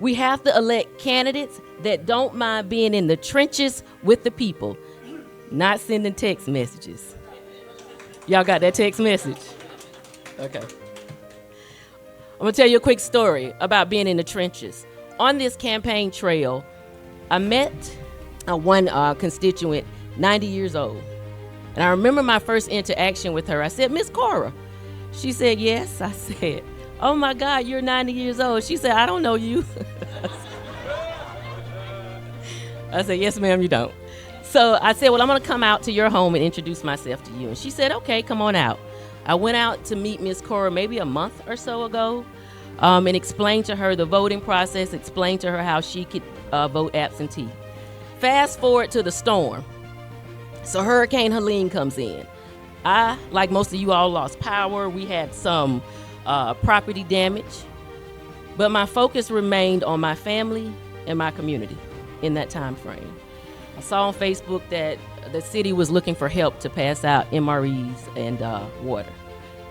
We have to elect candidates that don't mind being in the trenches with the people, not sending text messages. Y'all got that text message? Okay. I'm gonna tell you a quick story about being in the trenches. On this campaign trail, I met one constituent, 90 years old. And I remember my first interaction with her. I said, Miss Cora. She said, yes. I said, oh my God, you're 90 years old. She said, I don't know you. I said, yes, ma'am, you don't. So I said, well, I'm going to come out to your home and introduce myself to you. And she said, okay, come on out. I went out to meet Miss Cora maybe a month or so ago and explained to her the voting process, explained to her how she could vote absentee. Fast forward to the storm. So Hurricane Helene comes in. I, like most of you all, lost power. We had some property damage. But my focus remained on my family and my community in that time frame. I saw on Facebook that the city was looking for help to pass out MREs and water.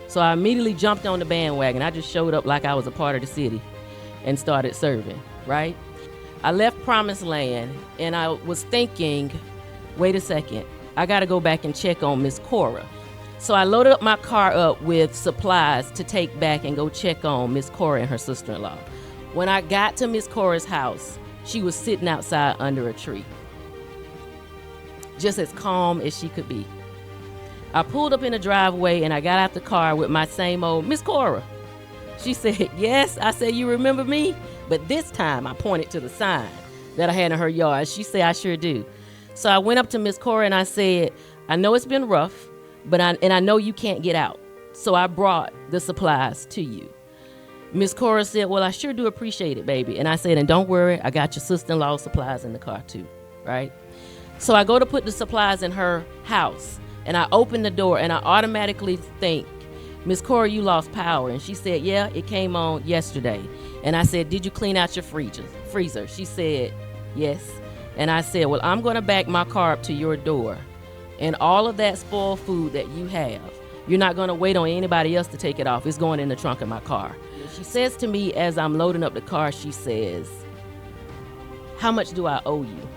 So I immediately jumped on the bandwagon. I just showed up like I was a part of the city and started serving, right? I left Promised Land and I was thinking, wait a second, I gotta go back and check on Miss Cora. So I loaded up my car up with supplies to take back and go check on Miss Cora and her sister-in-law. When I got to Miss Cora's house, she was sitting outside under a tree, just as calm as she could be. I pulled up in the driveway and I got out the car with my same old Miss Cora. She said, yes. I said, you remember me? But this time I pointed to the sign that I had in her yard. She said, I sure do. So I went up to Miss Cora and I said, I know it's been rough, but I know you can't get out. So I brought the supplies to you. Miss Cora said, well, I sure do appreciate it, baby. And I said, and don't worry, I got your sister-in-law's supplies in the car too, right? So I go to put the supplies in her house and I open the door and I automatically think, Miss Cora, you lost power. And she said, yeah, it came on yesterday. And I said, did you clean out your freezer? She said, yes. And I said, well, I'm going to back my car up to your door. And all of that spoiled food that you have, you're not going to wait on anybody else to take it off. It's going in the trunk of my car. She says to me as I'm loading up the car, she says, how much do I owe you?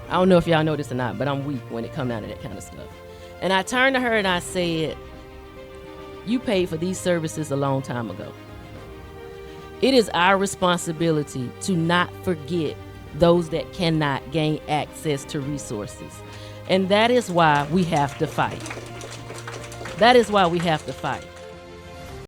I don't know if y'all know this or not, but I'm weak when it comes down to that kind of stuff. And I turned to her and I said, you paid for these services a long time ago. It is our responsibility to not forget those that cannot gain access to resources. And that is why we have to fight. That is why we have to fight.